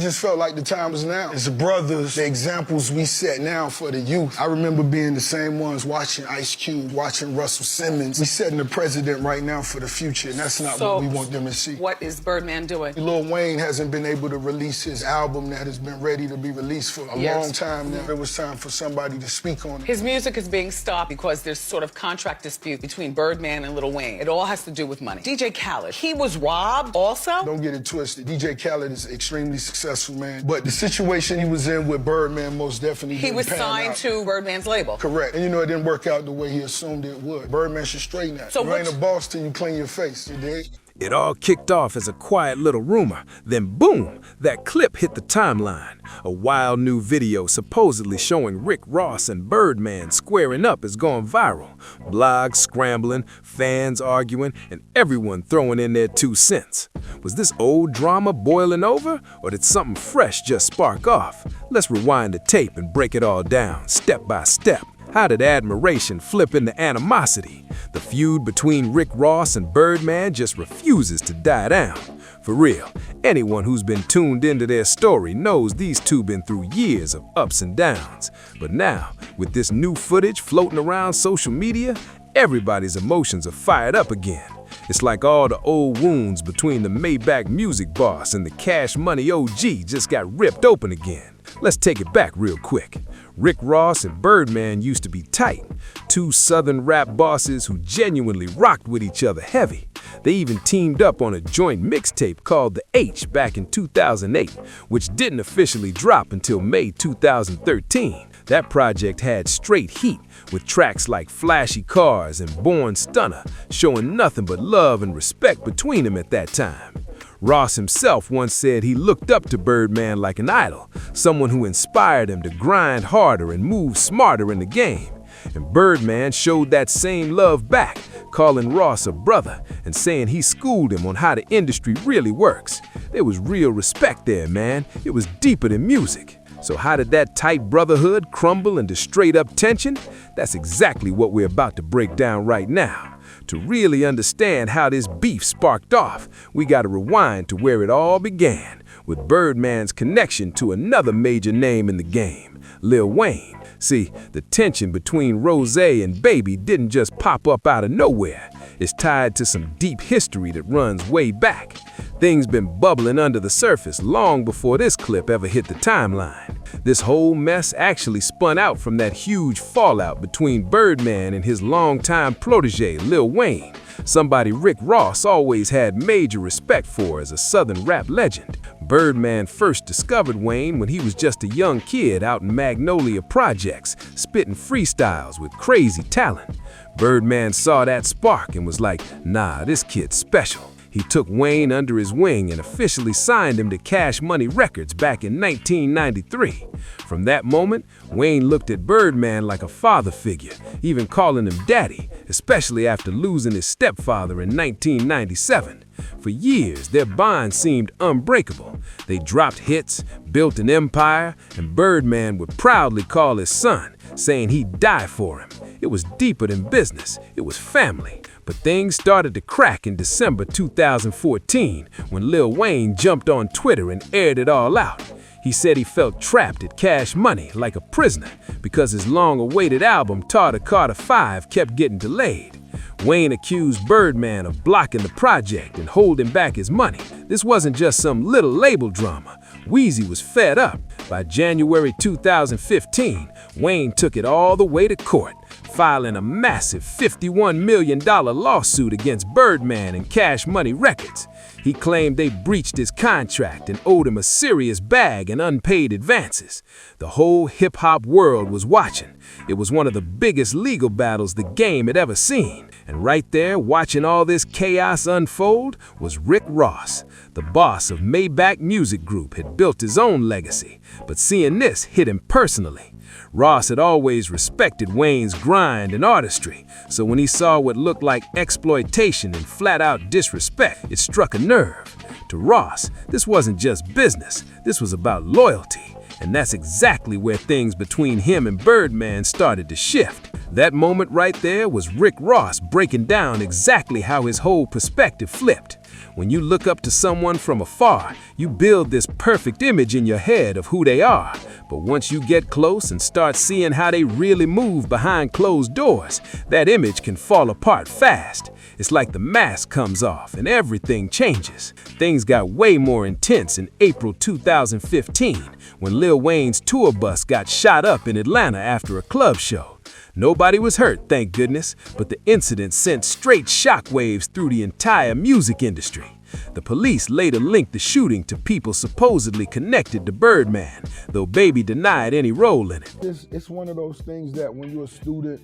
Just felt like the time was now. As brothers, the examples we set now for the youth. I remember being the same ones watching Ice Cube, watching Russell Simmons. We setting the precedent right now for the future, and that's not what we want them to see. What is Birdman doing? Lil Wayne hasn't been able to release his album that has been ready to be released for a long time now. It was time for somebody to speak on it. His music is being stopped because there's sort of contract dispute between Birdman and Lil Wayne. It all has to do with money. DJ Khaled, he was robbed also? Don't get it twisted. DJ Khaled is extremely successful, man. But the situation he was in with Birdman most definitely He was signed to Birdman's label. Correct. And you know, it didn't work out the way he assumed it would. Birdman should straighten that. So you ain't a boss till you clean your face, you dig? It all kicked off as a quiet little rumor. Then boom, that clip hit the timeline. A wild new video supposedly showing Rick Ross and Birdman squaring up is going viral. Blogs scrambling, fans arguing, and everyone throwing in their 2 cents. Was this old drama boiling over, or did something fresh just spark off? Let's rewind the tape and break it all down, step by step. How did admiration flip into animosity? The feud between Rick Ross and Birdman just refuses to die down. For real, anyone who's been tuned into their story knows these two been through years of ups and downs. But now, with this new footage floating around social media, everybody's emotions are fired up again. It's like all the old wounds between the Maybach music boss and the Cash Money OG just got ripped open again. Let's take it back real quick. Rick Ross and Birdman used to be tight, 2 southern rap bosses who genuinely rocked with each other heavy. They even teamed up on a joint mixtape called The H back in 2008, which didn't officially drop until May 2013. That project had straight heat, with tracks like Flashy Cars and Born Stunner, showing nothing but love and respect between them at that time. Ross himself once said he looked up to Birdman like an idol, someone who inspired him to grind harder and move smarter in the game. And Birdman showed that same love back, calling Ross a brother and saying he schooled him on how the industry really works. There was real respect there, man. It was deeper than music. So how did that tight brotherhood crumble into straight-up tension? That's exactly what we're about to break down right now. To really understand how this beef sparked off, we gotta rewind to where it all began, with Birdman's connection to another major name in the game, Lil Wayne. See, the tension between Rose and Baby didn't just pop up out of nowhere. It's tied to some deep history that runs way back. Things been bubbling under the surface long before this clip ever hit the timeline. This whole mess actually spun out from that huge fallout between Birdman and his longtime protege, Lil Wayne, somebody Rick Ross always had major respect for as a southern rap legend. Birdman first discovered Wayne when he was just a young kid out in Magnolia Projects, spitting freestyles with crazy talent. Birdman saw that spark and was like, nah, this kid's special. He took Wayne under his wing and officially signed him to Cash Money Records back in 1993. From that moment, Wayne looked at Birdman like a father figure, even calling him daddy, especially after losing his stepfather in 1997. For years, their bond seemed unbreakable. They dropped hits, built an empire, and Birdman would proudly call his son, saying he'd die for him. It was deeper than business, it was family. But things started to crack in December 2014 when Lil Wayne jumped on Twitter and aired it all out. He said he felt trapped at Cash Money like a prisoner because his long-awaited album Tartar Carter 5 kept getting delayed. Wayne accused Birdman of blocking the project and holding back his money. This wasn't just some little label drama. Weezy was fed up. By January 2015, Wayne took it all the way to court, filing a massive $51 million lawsuit against Birdman and Cash Money Records. He claimed they breached his contract and owed him a serious bag and unpaid advances. The whole hip-hop world was watching. It was one of the biggest legal battles the game had ever seen. And right there, watching all this chaos unfold, was Rick Ross. The boss of Maybach Music Group had built his own legacy, but seeing this hit him personally. Ross had always respected Wayne's grind and artistry, so when he saw what looked like exploitation and flat-out disrespect, it struck a nerve. To Ross, this wasn't just business, this was about loyalty. And that's exactly where things between him and Birdman started to shift. That moment right there was Rick Ross breaking down exactly how his whole perspective flipped. When you look up to someone from afar, you build this perfect image in your head of who they are. But once you get close and start seeing how they really move behind closed doors, that image can fall apart fast. It's like the mask comes off and everything changes. Things got way more intense in April 2015 when Lil Wayne's tour bus got shot up in Atlanta after a club show. Nobody was hurt, thank goodness, but the incident sent straight shockwaves through the entire music industry. The police later linked the shooting to people supposedly connected to Birdman, though Baby denied any role in it. It's one of those things that when you're a student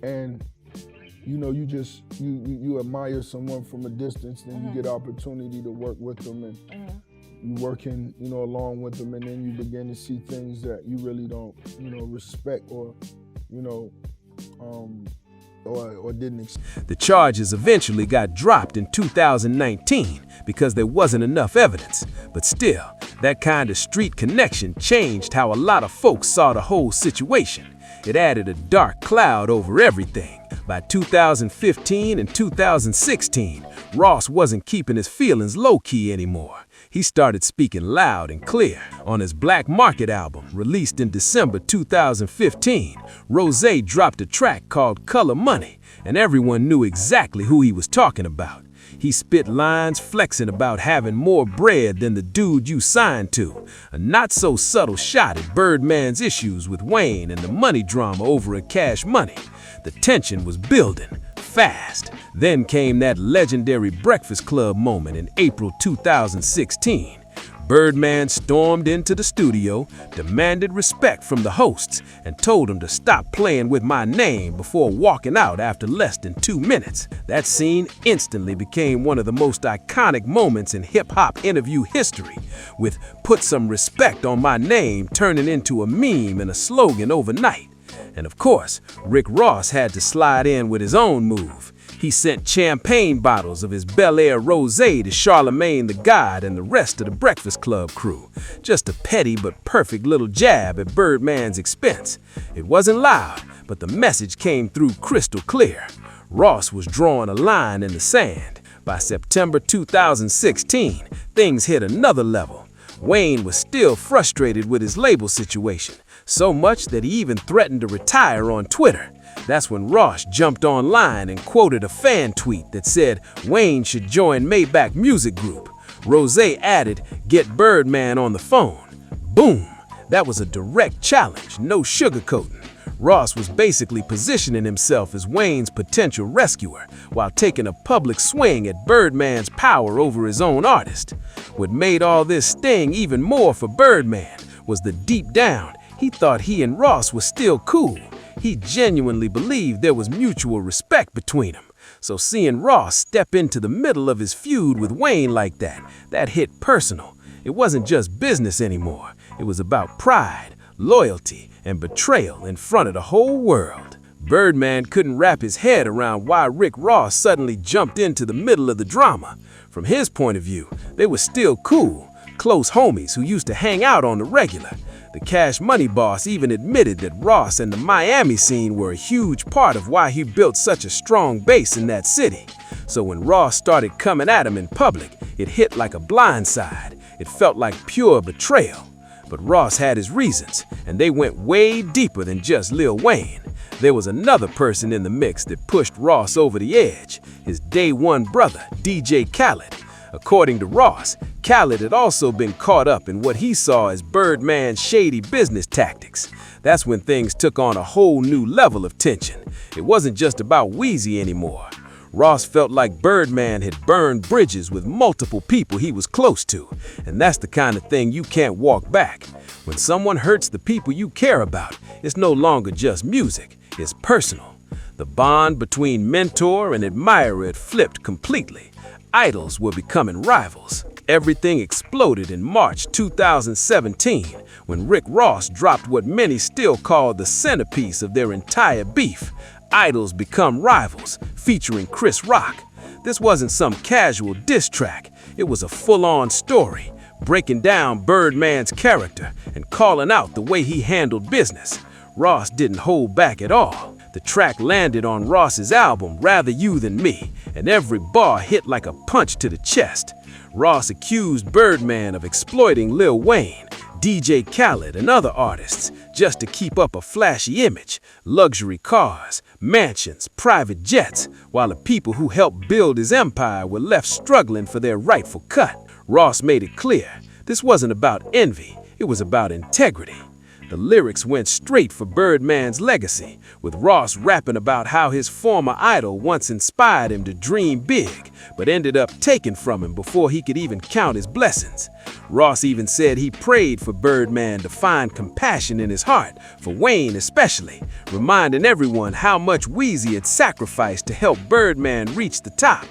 and you know, you admire someone from a distance, then you get opportunity to work with them and you working, you know, along with them, and then you begin to see things that you really don't, you know, respect or, you know, or didn't expect. The charges eventually got dropped in 2019 because there wasn't enough evidence. But still, that kind of street connection changed how a lot of folks saw the whole situation. It added a dark cloud over everything. By 2015 and 2016, Ross wasn't keeping his feelings low-key anymore. He started speaking loud and clear. On his Black Market album, released in December 2015, Rose dropped a track called Color Money, and everyone knew exactly who he was talking about. He spit lines flexing about having more bread than the dude you signed to, a not-so-subtle shot at Birdman's issues with Wayne and the money drama over at Cash Money. The tension was building fast. Then came that legendary Breakfast Club moment in April 2016. Birdman stormed into the studio, demanded respect from the hosts, and told them to stop playing with my name before walking out after less than 2 minutes. That scene instantly became one of the most iconic moments in hip-hop interview history, with "put some respect on my name" turning into a meme and a slogan overnight. And of course, Rick Ross had to slide in with his own move. He sent champagne bottles of his Bel Air Rosé to Charlemagne the God and the rest of the Breakfast Club crew. Just a petty but perfect little jab at Birdman's expense. It wasn't loud, but the message came through crystal clear. Ross was drawing a line in the sand. By September 2016, things hit another level. Wayne was still frustrated with his label situation, so much that he even threatened to retire on Twitter. That's when Ross jumped online and quoted a fan tweet that said Wayne should join Maybach Music Group. Rose added, "Get Birdman on the phone." Boom! That was a direct challenge, no sugarcoating. Ross was basically positioning himself as Wayne's potential rescuer while taking a public swing at Birdman's power over his own artist. What made all this sting even more for Birdman was that deep down, he thought he and Ross were still cool. He genuinely believed there was mutual respect between them. So seeing Ross step into the middle of his feud with Wayne like that hit personal. It wasn't just business anymore. It was about pride, loyalty, and betrayal in front of the whole world. Birdman couldn't wrap his head around why Rick Ross suddenly jumped into the middle of the drama. From his point of view, they were still cool, close homies who used to hang out on the regular. The Cash Money boss even admitted that Ross and the Miami scene were a huge part of why he built such a strong base in that city. So when Ross started coming at him in public, it hit like a blindside. It felt like pure betrayal. But Ross had his reasons, and they went way deeper than just Lil Wayne. There was another person in the mix that pushed Ross over the edge, his day one brother, DJ Khaled. According to Ross, Khaled had also been caught up in what he saw as Birdman's shady business tactics. That's when things took on a whole new level of tension. It wasn't just about Weezy anymore. Ross felt like Birdman had burned bridges with multiple people he was close to, and that's the kind of thing you can't walk back. When someone hurts the people you care about, it's no longer just music, it's personal. The bond between mentor and admirer had flipped completely. Idols were becoming rivals. Everything exploded in March 2017 when Rick Ross dropped what many still call the centerpiece of their entire beef, Idols Become Rivals, featuring Chris Rock. This wasn't some casual diss track. It was a full-on story, breaking down Birdman's character and calling out the way he handled business. Ross didn't hold back at all. The track landed on Ross's album, Rather You Than Me, and every bar hit like a punch to the chest. Ross accused Birdman of exploiting Lil Wayne, DJ Khaled, and other artists just to keep up a flashy image, luxury cars, mansions, private jets, while the people who helped build his empire were left struggling for their rightful cut. Ross made it clear, this wasn't about envy, it was about integrity. The lyrics went straight for Birdman's legacy, with Ross rapping about how his former idol once inspired him to dream big, but ended up taken from him before he could even count his blessings. Ross even said he prayed for Birdman to find compassion in his heart, for Wayne especially, reminding everyone how much Weezy had sacrificed to help Birdman reach the top.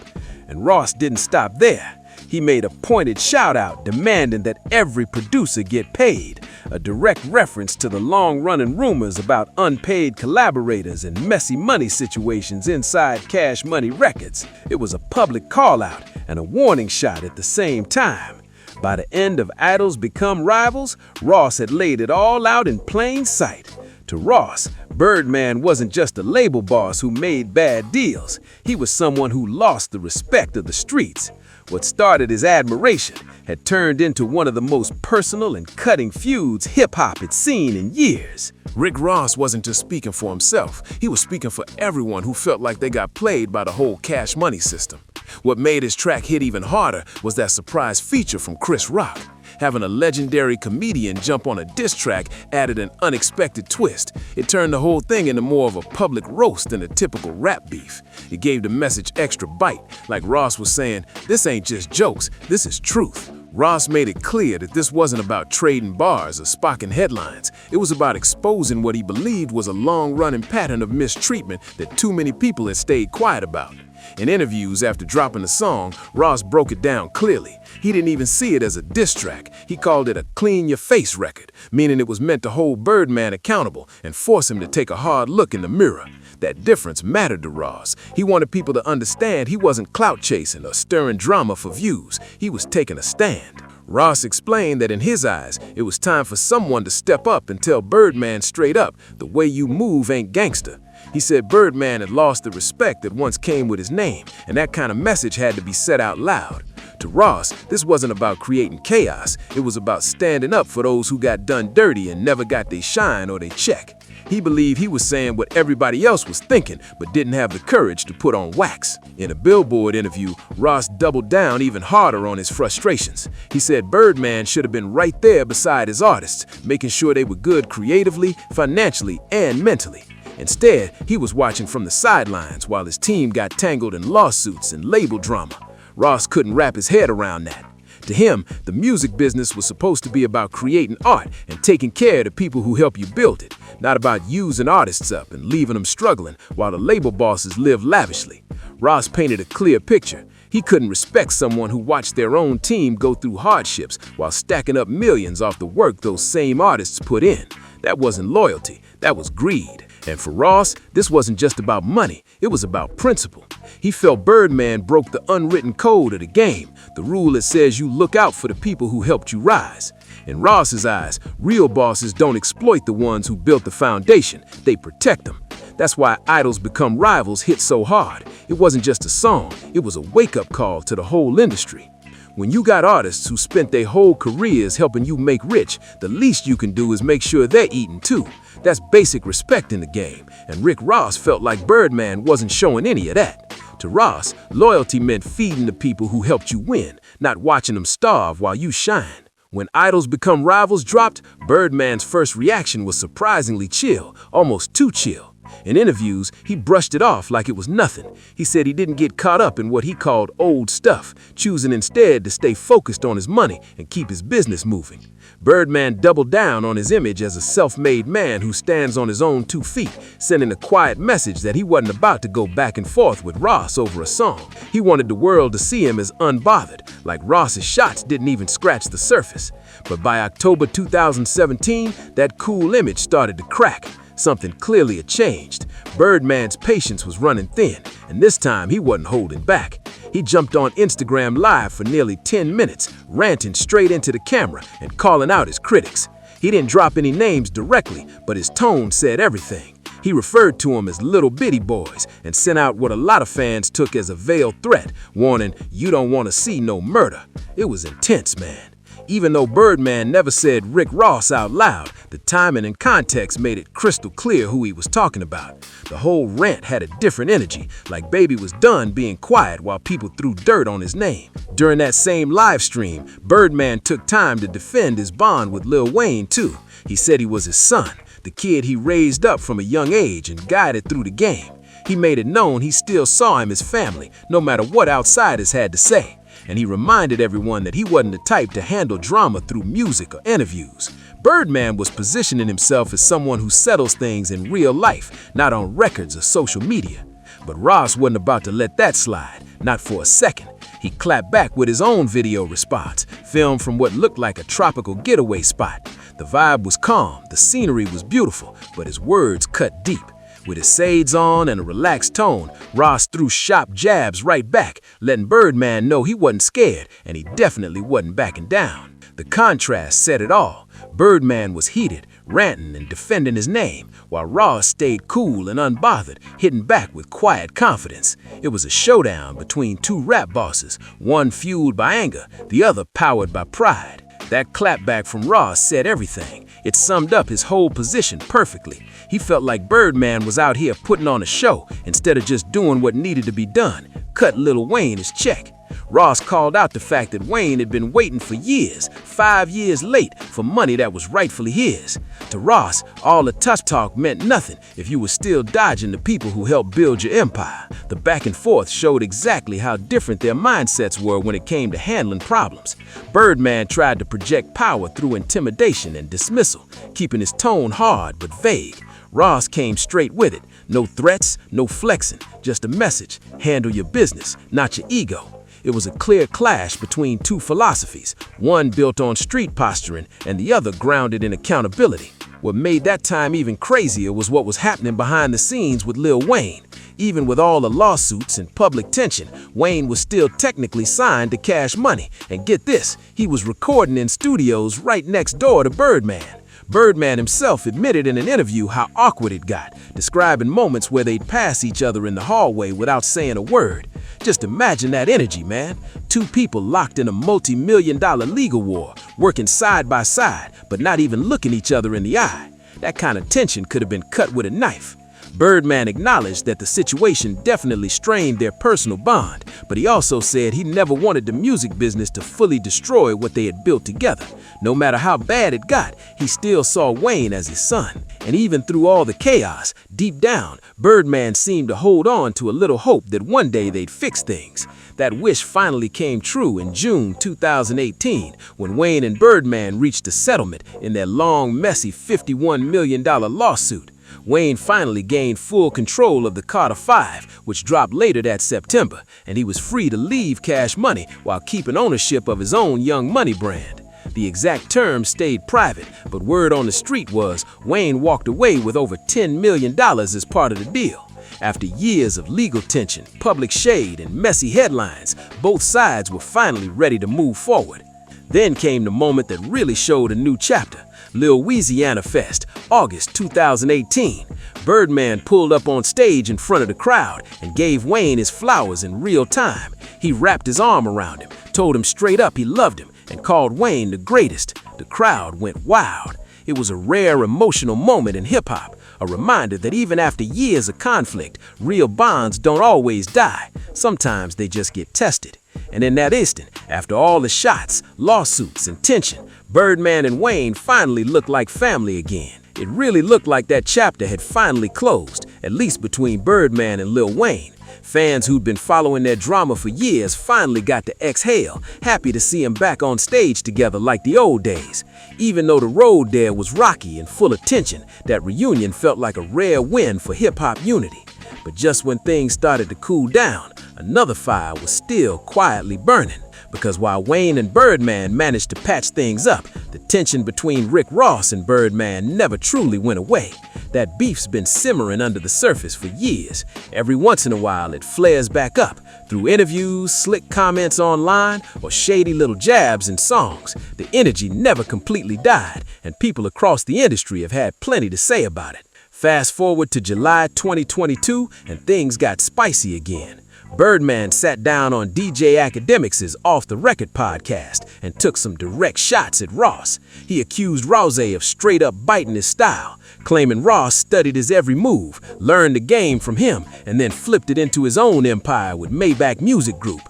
And Ross didn't stop there. He made a pointed shout-out demanding that every producer get paid, a direct reference to the long-running rumors about unpaid collaborators and messy money situations inside Cash Money Records. It was a public call-out and a warning shot at the same time. By the end of Idols Become Rivals, Ross had laid it all out in plain sight. To Ross, Birdman wasn't just a label boss who made bad deals. He was someone who lost the respect of the streets. What started as admiration had turned into one of the most personal and cutting feuds hip-hop had seen in years. Rick Ross wasn't just speaking for himself, he was speaking for everyone who felt like they got played by the whole Cash Money system. What made his track hit even harder was that surprise feature from Chris Rock. Having a legendary comedian jump on a diss track added an unexpected twist. It turned the whole thing into more of a public roast than a typical rap beef. It gave the message extra bite, like Ross was saying, this ain't just jokes, this is truth. Ross made it clear that this wasn't about trading bars or spocking headlines. It was about exposing what he believed was a long-running pattern of mistreatment that too many people had stayed quiet about. In interviews after dropping the song, Ross broke it down clearly. He didn't even see it as a diss track. He called it a clean your face record, meaning it was meant to hold Birdman accountable and force him to take a hard look in the mirror. That difference mattered to Ross. He wanted people to understand he wasn't clout chasing or stirring drama for views. He was taking a stand. Ross explained that in his eyes, it was time for someone to step up and tell Birdman straight up, the way you move ain't gangster. He said Birdman had lost the respect that once came with his name, and that kind of message had to be said out loud. To Ross, this wasn't about creating chaos, it was about standing up for those who got done dirty and never got their shine or their check. He believed he was saying what everybody else was thinking, but didn't have the courage to put on wax. In a Billboard interview, Ross doubled down even harder on his frustrations. He said Birdman should have been right there beside his artists, making sure they were good creatively, financially, and mentally. Instead, he was watching from the sidelines while his team got tangled in lawsuits and label drama. Ross couldn't wrap his head around that. To him, the music business was supposed to be about creating art and taking care of the people who help you build it, not about using artists up and leaving them struggling while the label bosses live lavishly. Ross painted a clear picture. He couldn't respect someone who watched their own team go through hardships while stacking up millions off the work those same artists put in. That wasn't loyalty, that was greed. And for Ross, this wasn't just about money, it was about principle. He felt Birdman broke the unwritten code of the game, the rule that says you look out for the people who helped you rise. In Ross's eyes, real bosses don't exploit the ones who built the foundation, they protect them. That's why Idols Become Rivals hit so hard. It wasn't just a song, it was a wake-up call to the whole industry. When you got artists who spent their whole careers helping you make rich, the least you can do is make sure they're eating too. That's basic respect in the game, and Rick Ross felt like Birdman wasn't showing any of that. To Ross, loyalty meant feeding the people who helped you win, not watching them starve while you shine. When Idols Become Rivals dropped, Birdman's first reaction was surprisingly chill, almost too chill. In interviews, he brushed it off like it was nothing. He said he didn't get caught up in what he called old stuff, choosing instead to stay focused on his money and keep his business moving. Birdman doubled down on his image as a self-made man who stands on his own 2 feet, sending a quiet message that he wasn't about to go back and forth with Ross over a song. He wanted the world to see him as unbothered, like Ross's shots didn't even scratch the surface. But by October 2017, that cool image started to crack. Something clearly had changed. Birdman's patience was running thin, and this time he wasn't holding back. He jumped on Instagram Live for nearly 10 minutes, ranting straight into the camera and calling out his critics. He didn't drop any names directly, but his tone said everything. He referred to them as little bitty boys and sent out what a lot of fans took as a veiled threat, warning, "You don't want to see no murder." It was intense, man. Even though Birdman never said Rick Ross out loud, the timing and context made it crystal clear who he was talking about. The whole rant had a different energy, like Baby was done being quiet while people threw dirt on his name. During that same live stream, Birdman took time to defend his bond with Lil Wayne too. He said he was his son, the kid he raised up from a young age and guided through the game. He made it known he still saw him as family, no matter what outsiders had to say. And he reminded everyone that he wasn't the type to handle drama through music or interviews. Birdman was positioning himself as someone who settles things in real life, not on records or social media. But Ross wasn't about to let that slide, not for a second. He clapped back with his own video response, filmed from what looked like a tropical getaway spot. The vibe was calm, the scenery was beautiful, but his words cut deep. With his shades on and a relaxed tone, Ross threw sharp jabs right back, letting Birdman know he wasn't scared and he definitely wasn't backing down. The contrast said it all. Birdman was heated, ranting and defending his name, while Ross stayed cool and unbothered, hitting back with quiet confidence. It was a showdown between two rap bosses, one fueled by anger, the other powered by pride. That clapback from Ross said everything. It summed up his whole position perfectly. He felt like Birdman was out here putting on a show instead of just doing what needed to be done, cut Lil Wayne his check. Ross called out the fact that Wayne had been waiting for years, 5 years late, for money that was rightfully his. To Ross, all the tough talk meant nothing if you were still dodging the people who helped build your empire. The back and forth showed exactly how different their mindsets were when it came to handling problems. Birdman tried to project power through intimidation and dismissal, keeping his tone hard but vague. Ross came straight with it. No threats, no flexing, just a message. Handle your business, not your ego. It was a clear clash between two philosophies, one built on street posturing and the other grounded in accountability. What made that time even crazier was what was happening behind the scenes with Lil Wayne. Even with all the lawsuits and public tension, Wayne was still technically signed to Cash Money. And get this, he was recording in studios right next door to Birdman. Birdman himself admitted in an interview how awkward it got, describing moments where they'd pass each other in the hallway without saying a word. Just imagine that energy, man. Two people locked in a multi-million-dollar legal war, working side by side, but not even looking each other in the eye. That kind of tension could have been cut with a knife. Birdman acknowledged that the situation definitely strained their personal bond, but he also said he never wanted the music business to fully destroy what they had built together. No matter how bad it got, he still saw Wayne as his son. And even through all the chaos, deep down, Birdman seemed to hold on to a little hope that one day they'd fix things. That wish finally came true in June 2018, when Wayne and Birdman reached a settlement in their long, messy $51 million lawsuit. Wayne finally gained full control of the Carter 5, which dropped later that September, and he was free to leave Cash Money while keeping ownership of his own Young Money brand. The exact terms stayed private, but word on the street was Wayne walked away with over $10 million as part of the deal. After years of legal tension, public shade, and messy headlines, both sides were finally ready to move forward. Then came the moment that really showed a new chapter. Lil Louisiana Fest, August 2018. Birdman pulled up on stage in front of the crowd and gave Wayne his flowers in real time. He wrapped his arm around him, told him straight up he loved him, and called Wayne the greatest. The crowd went wild. It was a rare emotional moment in hip-hop, a reminder that even after years of conflict, real bonds don't always die. Sometimes they just get tested. And in that instant, after all the shots, lawsuits, and tension, Birdman and Wayne finally looked like family again. It really looked like that chapter had finally closed, at least between Birdman and Lil Wayne. Fans who'd been following their drama for years finally got to exhale, happy to see them back on stage together like the old days. Even though the road there was rocky and full of tension, that reunion felt like a rare win for hip-hop unity. But just when things started to cool down, another fire was still quietly burning. Because while Wayne and Birdman managed to patch things up, the tension between Rick Ross and Birdman never truly went away. That beef's been simmering under the surface for years. Every once in a while, it flares back up through interviews, slick comments online, or shady little jabs in songs. The energy never completely died, and people across the industry have had plenty to say about it. Fast forward to July 2022, and things got spicy again. Birdman sat down on DJ Academics' Off the Record podcast and took some direct shots at Ross. He accused Ross of straight up biting his style, claiming Ross studied his every move, learned the game from him, and then flipped it into his own empire with Maybach Music Group.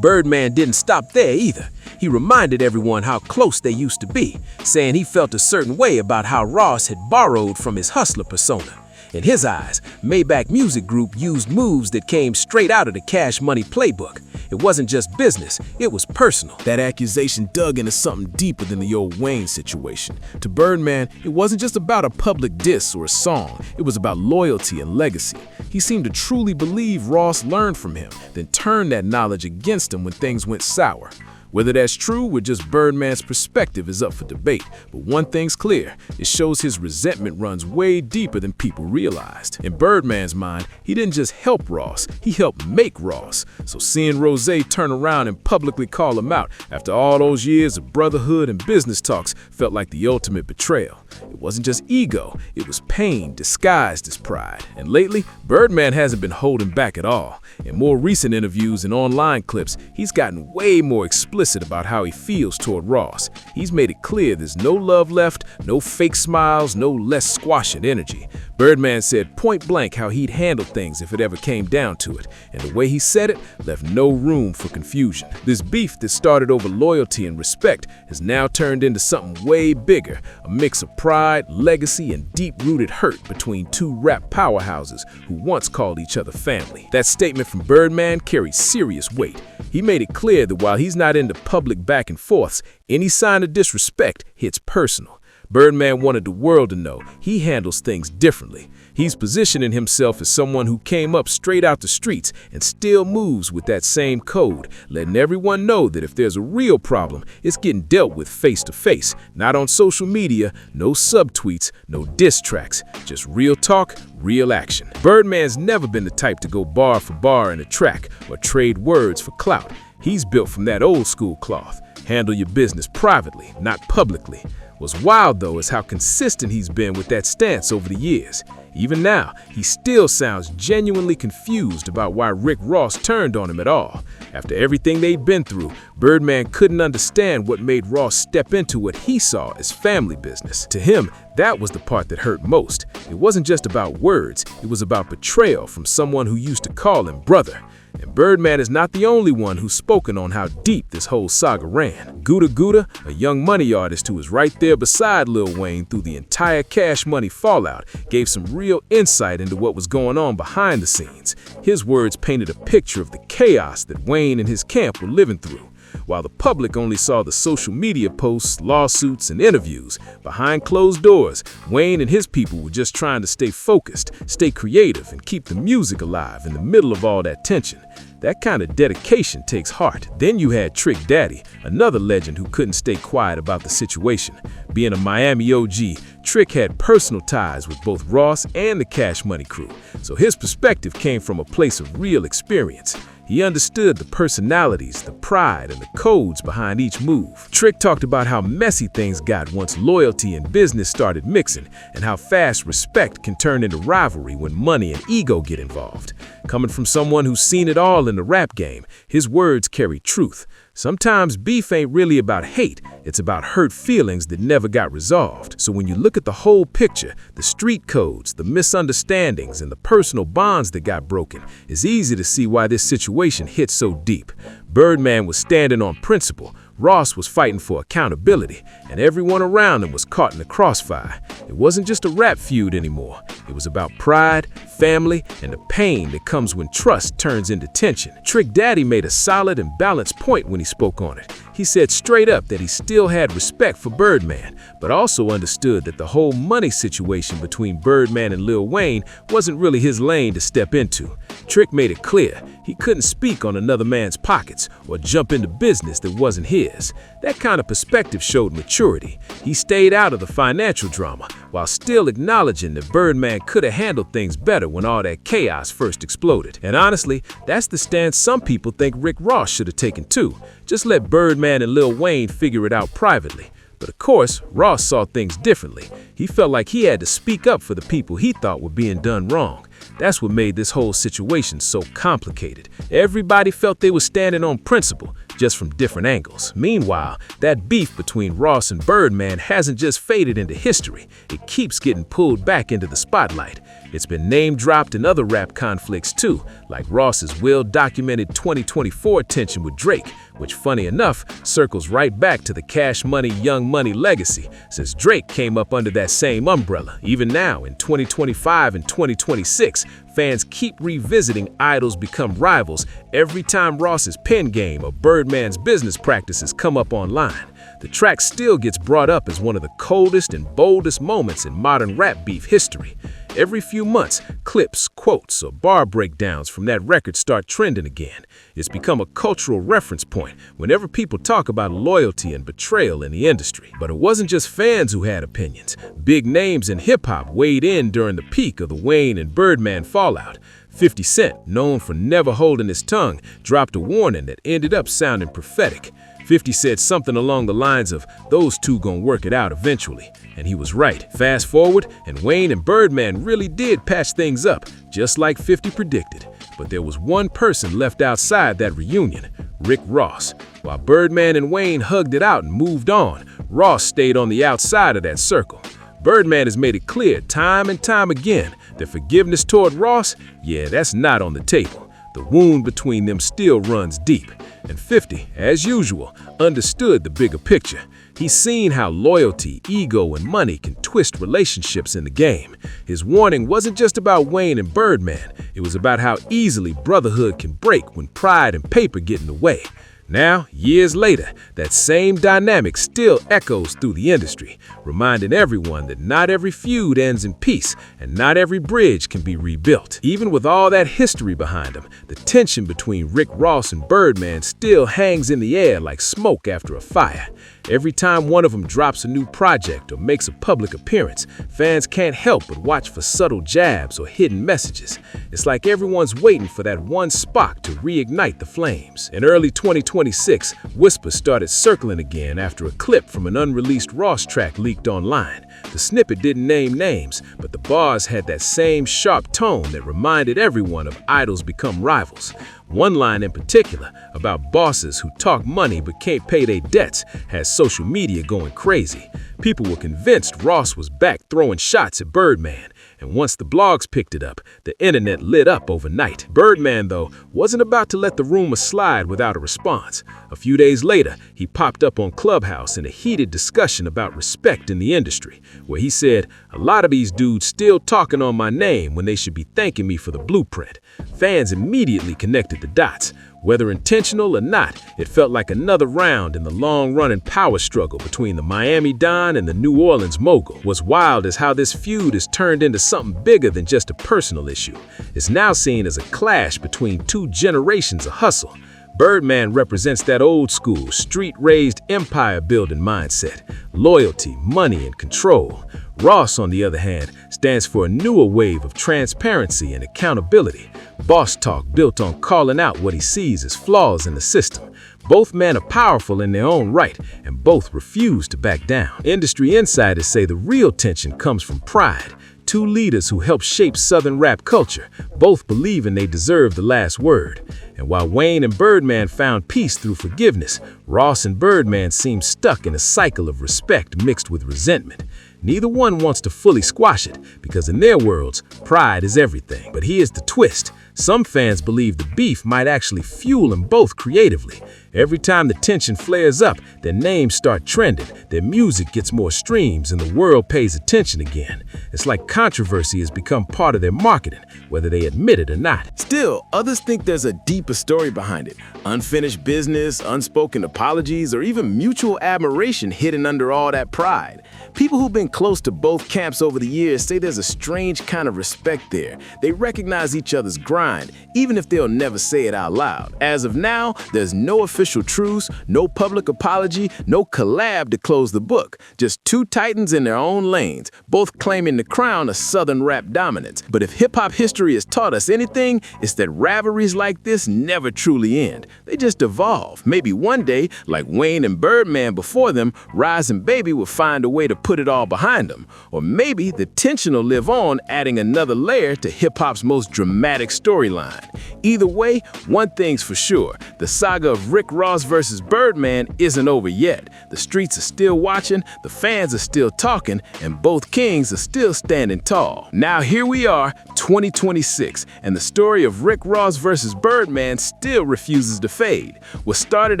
Birdman didn't stop there either. He reminded everyone how close they used to be, saying he felt a certain way about how Ross had borrowed from his hustler persona. In his eyes, Maybach Music Group used moves that came straight out of the Cash Money playbook. It wasn't just business, it was personal. That accusation dug into something deeper than the old Wayne situation. To Birdman, it wasn't just about a public diss or a song, it was about loyalty and legacy. He seemed to truly believe Ross learned from him, then turned that knowledge against him when things went sour. Whether that's true or just Birdman's perspective is up for debate, but one thing's clear, it shows his resentment runs way deeper than people realized. In Birdman's mind, he didn't just help Ross, he helped make Ross. So seeing Rose turn around and publicly call him out after all those years of brotherhood and business talks felt like the ultimate betrayal. It wasn't just ego, it was pain disguised as pride. And lately, Birdman hasn't been holding back at all. In more recent interviews and online clips, he's gotten way more explicit about how he feels toward Ross. He's made it clear there's no love left, no fake smiles, no less squashing energy. Birdman said point blank how he'd handle things if it ever came down to it, and the way he said it left no room for confusion. This beef that started over loyalty and respect has now turned into something way bigger, a mix of pride, legacy, and deep-rooted hurt between two rap powerhouses who once called each other family. That statement from Birdman carries serious weight. He made it clear that while he's not into public back and forths, any sign of disrespect hits personal. Birdman wanted the world to know he handles things differently. He's positioning himself as someone who came up straight out the streets and still moves with that same code, letting everyone know that if there's a real problem, it's getting dealt with face to face, not on social media, no subtweets, no diss tracks, just real talk, real action. Birdman's never been the type to go bar for bar in a track or trade words for clout. He's built from that old school cloth. Handle your business privately, not publicly. What's wild, though, is how consistent he's been with that stance over the years. Even now, he still sounds genuinely confused about why Rick Ross turned on him at all. After everything they'd been through, Birdman couldn't understand what made Ross step into what he saw as family business. To him, that was the part that hurt most. It wasn't just about words, it was about betrayal from someone who used to call him brother. And Birdman is not the only one who's spoken on how deep this whole saga ran. Gouda Gouda, a young money artist who was right there beside Lil Wayne through the entire Cash Money fallout, gave some real insight into what was going on behind the scenes. His words painted a picture of the chaos that Wayne and his camp were living through. While the public only saw the social media posts, lawsuits, and interviews, behind closed doors, Wayne and his people were just trying to stay focused, stay creative, and keep the music alive in the middle of all that tension. That kind of dedication takes heart. Then you had Trick Daddy, another legend who couldn't stay quiet about the situation. Being a Miami OG, Trick had personal ties with both Ross and the Cash Money crew, so his perspective came from a place of real experience. He understood the personalities, the pride, and the codes behind each move. Trick talked about how messy things got once loyalty and business started mixing, and how fast respect can turn into rivalry when money and ego get involved. Coming from someone who's seen it all in the rap game, his words carry truth. Sometimes beef ain't really about hate, it's about hurt feelings that never got resolved. So when you look at the whole picture, the street codes, the misunderstandings, and the personal bonds that got broken, it's easy to see why this situation hit so deep. Birdman was standing on principle, Ross was fighting for accountability, and everyone around him was caught in the crossfire. It wasn't just a rap feud anymore. It was about pride, family, and the pain that comes when trust turns into tension. Trick Daddy made a solid and balanced point when he spoke on it. He said straight up that he still had respect for Birdman, but also understood that the whole money situation between Birdman and Lil Wayne wasn't really his lane to step into. Trick made it clear he couldn't speak on another man's pockets or jump into business that wasn't his. That kind of perspective showed maturity. He stayed out of the financial drama while still acknowledging that Birdman could have handled things better when all that chaos first exploded. And honestly, that's the stance some people think Rick Ross should have taken too. Just let Birdman and Lil Wayne figure it out privately. But of course, Ross saw things differently. He felt like he had to speak up for the people he thought were being done wrong. That's what made this whole situation so complicated. Everybody felt they were standing on principle, just from different angles. Meanwhile, that beef between Ross and Birdman hasn't just faded into history. It keeps getting pulled back into the spotlight. It's been name-dropped in other rap conflicts too, like Ross's well-documented 2024 tension with Drake, which, funny enough, circles right back to the Cash Money, Young Money legacy, since Drake came up under that same umbrella. Even now, in 2025 and 2026, fans keep revisiting Idols Become Rivals every time Ross's pen game or Birdman's business practices come up online. The track still gets brought up as one of the coldest and boldest moments in modern rap beef history. Every few months, clips, quotes, or bar breakdowns from that record start trending again. It's become a cultural reference point whenever people talk about loyalty and betrayal in the industry. But it wasn't just fans who had opinions. Big names in hip-hop weighed in during the peak of the Wayne and Birdman fallout. 50 Cent, known for never holding his tongue, dropped a warning that ended up sounding prophetic. 50 said something along the lines of, "Those two gonna work it out eventually." And he was right. Fast forward, and Wayne and Birdman really did patch things up, just like 50 predicted. But there was one person left outside that reunion, Rick Ross. While Birdman and Wayne hugged it out and moved on, Ross stayed on the outside of that circle. Birdman has made it clear time and time again that forgiveness toward Ross, yeah, that's not on the table. The wound between them still runs deep. And 50, as usual, understood the bigger picture. He's seen how loyalty, ego, and money can twist relationships in the game. His warning wasn't just about Wayne and Birdman. It was about how easily brotherhood can break when pride and paper get in the way. Now, years later, that same dynamic still echoes through the industry, reminding everyone that not every feud ends in peace and not every bridge can be rebuilt. Even with all that history behind him, the tension between Rick Ross and Birdman still hangs in the air like smoke after a fire. Every time one of them drops a new project or makes a public appearance, fans can't help but watch for subtle jabs or hidden messages. It's like everyone's waiting for that one spark to reignite the flames. In early 2026, whispers started circling again after a clip from an unreleased Ross track leaked online. The snippet didn't name names, but the bars had that same sharp tone that reminded everyone of Idols Become Rivals. One line in particular, about bosses who talk money but can't pay their debts, has social media going crazy. People were convinced Ross was back throwing shots at Birdman, and once the blogs picked it up, the internet lit up overnight. Birdman, though, wasn't about to let the rumor slide without a response. A few days later, he popped up on Clubhouse in a heated discussion about respect in the industry, where he said, "A lot of these dudes still talking on my name when they should be thanking me for the blueprint." Fans immediately connected the dots. Whether intentional or not, it felt like another round in the long-running power struggle between the Miami Don and the New Orleans mogul. What's wild is how this feud has turned into something bigger than just a personal issue. It's now seen as a clash between two generations of hustle. Birdman represents that old-school, street-raised, empire-building mindset, loyalty, money, and control. Ross, on the other hand, stands for a newer wave of transparency and accountability. Boss talk built on calling out what he sees as flaws in the system. Both men are powerful in their own right, and both refuse to back down. Industry insiders say the real tension comes from pride. Two leaders who helped shape Southern rap culture, both believing they deserve the last word. And while Wayne and Birdman found peace through forgiveness, Ross and Birdman seem stuck in a cycle of respect mixed with resentment. Neither one wants to fully squash it, because in their worlds, pride is everything. But here's the twist. Some fans believe the beef might actually fuel them both creatively. Every time the tension flares up, their names start trending, their music gets more streams, and the world pays attention again. It's like controversy has become part of their marketing, whether they admit it or not. Still, others think there's a deeper story behind it. Unfinished business, unspoken apologies, or even mutual admiration hidden under all that pride. People who've been close to both camps over the years say there's a strange kind of respect there. They recognize each other's grind, even if they'll never say it out loud. As of now, there's no official truce, no public apology, no collab to close the book. Just two titans in their own lanes, both claiming the crown of Southern rap dominance. But if hip-hop history has taught us anything, it's that rivalries like this never truly end. They just evolve. Maybe one day, like Wayne and Birdman before them, Rise and Baby will find a way to put it all behind them. Or maybe the tension will live on, adding another layer to hip-hop's most dramatic storyline. Either way, one thing's for sure. The saga of Rick Ross versus Birdman isn't over yet. The streets are still watching, the fans are still talking, and both kings are still standing tall. Now here we are, 2026, and the story of Rick Ross versus Birdman still refuses to fade. What started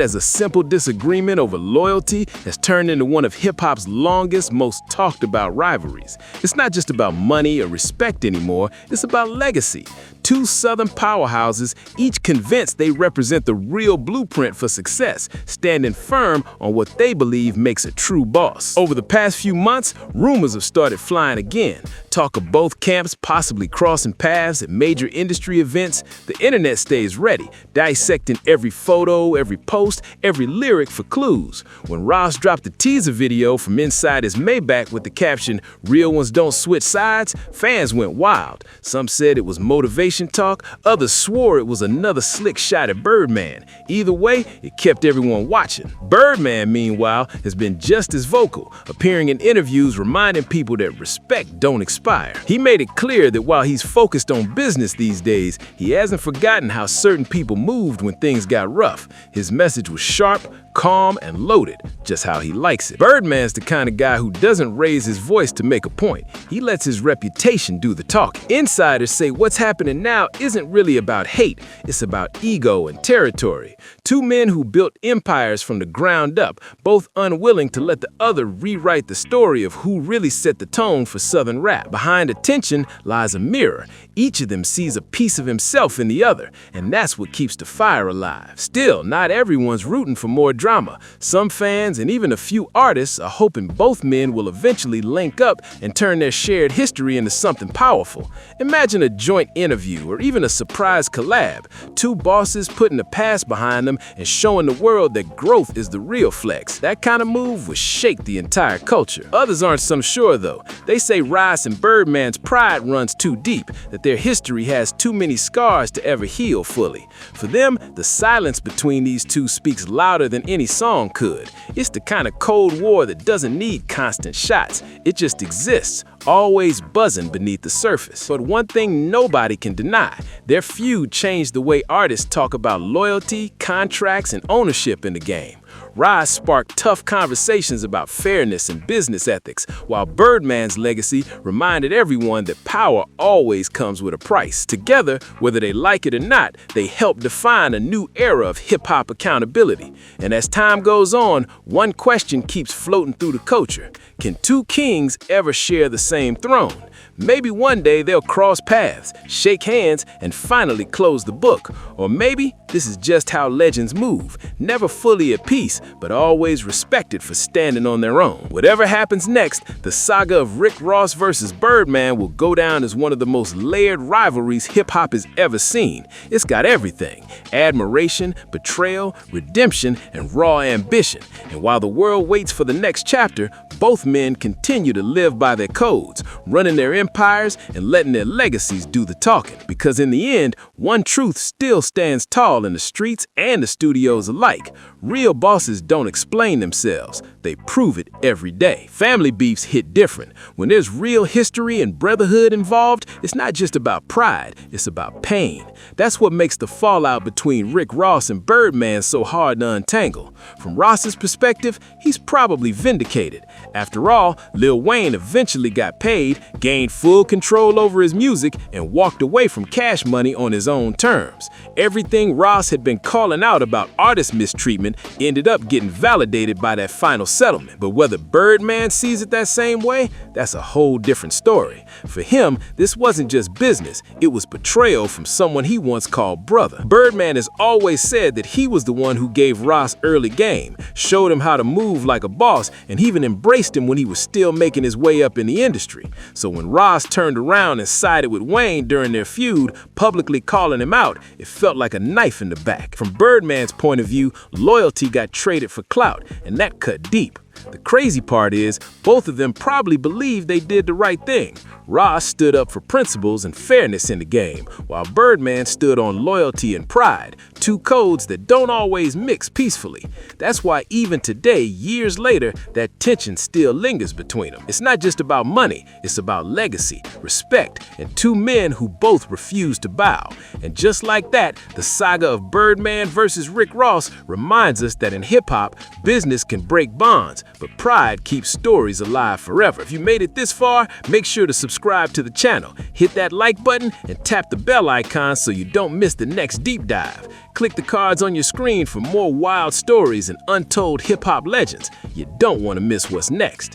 as a simple disagreement over loyalty has turned into one of hip-hop's longest, most talked about rivalries. It's not just about money or respect anymore, it's about legacy. Two Southern powerhouses, each convinced they represent the real blueprint for success, standing firm on what they believe makes a true boss. Over the past few months, rumors have started flying again. Talk of both camps possibly crossing paths at major industry events. The internet stays ready, dissecting every photo, every post, every lyric for clues. When Ross dropped the teaser video from inside his Maybach with the caption, "Real ones don't switch sides," fans went wild. Some said it was motivation talk, others swore it was another slick shot at Birdman. Either way, it kept everyone watching. Birdman, meanwhile, has been just as vocal, appearing in interviews reminding people that respect don't expire. He made it clear that while he's focused on business these days, he hasn't forgotten how certain people moved when things got rough. His message was sharp, calm, and loaded, just how he likes it. Birdman's the kind of guy who doesn't raise his voice to make a point. He lets his reputation do the talking. Insiders say what's happening now isn't really about hate, it's about ego and territory. Two men who built empires from the ground up, both unwilling to let the other rewrite the story of who really set the tone for Southern rap. Behind attention lies a mirror. Each of them sees a piece of himself in the other, and that's what keeps the fire alive. Still, not everyone's rooting for more drama. Some fans and even a few artists are hoping both men will eventually link up and turn their shared history into something powerful. Imagine a joint interview or even a surprise collab. Two bosses putting the past behind them and showing the world that growth is the real flex. That kind of move would shake the entire culture. Others aren't so sure though. They say Rice and Birdman's pride runs too deep, that their history has too many scars to ever heal fully. For them, the silence between these two speaks louder than any song could. It's the kind of Cold War that doesn't need constant shots. It just exists, always buzzing beneath the surface. But one thing nobody can deny, their feud changed the way artists talk about loyalty, contracts, and ownership in the game. Rise sparked tough conversations about fairness and business ethics, while Birdman's legacy reminded everyone that power always comes with a price. Together, whether they like it or not, they help define a new era of hip-hop accountability. And as time goes on, one question keeps floating through the culture. Can two kings ever share the same throne? Maybe one day they'll cross paths, shake hands, and finally close the book. Or maybe this is just how legends move, never fully at peace, but always respected for standing on their own. Whatever happens next, the saga of Rick Ross versus Birdman will go down as one of the most layered rivalries hip-hop has ever seen. It's got everything: admiration, betrayal, redemption, and raw ambition. And while the world waits for the next chapter, both men continue to live by their codes, running their empires and letting their legacies do the talking. Because in the end, one truth still stands tall in the streets and the studios alike. Real bosses don't explain themselves, they prove it every day. Family beefs hit different. When there's real history and brotherhood involved, it's not just about pride, it's about pain. That's what makes the fallout between Rick Ross and Birdman so hard to untangle. From Ross's perspective, he's probably vindicated. After all, Lil Wayne eventually got paid, gained full control over his music, and walked away from Cash Money on his own terms. Everything Ross had been calling out about artist mistreatment agreement ended up getting validated by that final settlement. But whether Birdman sees it that same way, that's a whole different story. For him, this wasn't just business, it was betrayal from someone he once called brother. Birdman has always said that he was the one who gave Ross early game, showed him how to move like a boss, and he even embraced him when he was still making his way up in the industry. So when Ross turned around and sided with Wayne during their feud, publicly calling him out, it felt like a knife in the back. From Birdman's point of view, loyalty got traded for clout, and that cut deep. The crazy part is, both of them probably believed they did the right thing. Ross stood up for principles and fairness in the game, while Birdman stood on loyalty and pride, two codes that don't always mix peacefully. That's why even today, years later, that tension still lingers between them. It's not just about money, it's about legacy, respect, and two men who both refuse to bow. And just like that, the saga of Birdman versus Rick Ross reminds us that in hip-hop, business can break bonds, but pride keeps stories alive forever. If you made it this far, make sure to subscribe to the channel, hit that like button, and tap the bell icon so you don't miss the next deep dive. Click the cards on your screen for more wild stories and untold hip-hop legends. You don't want to miss what's next.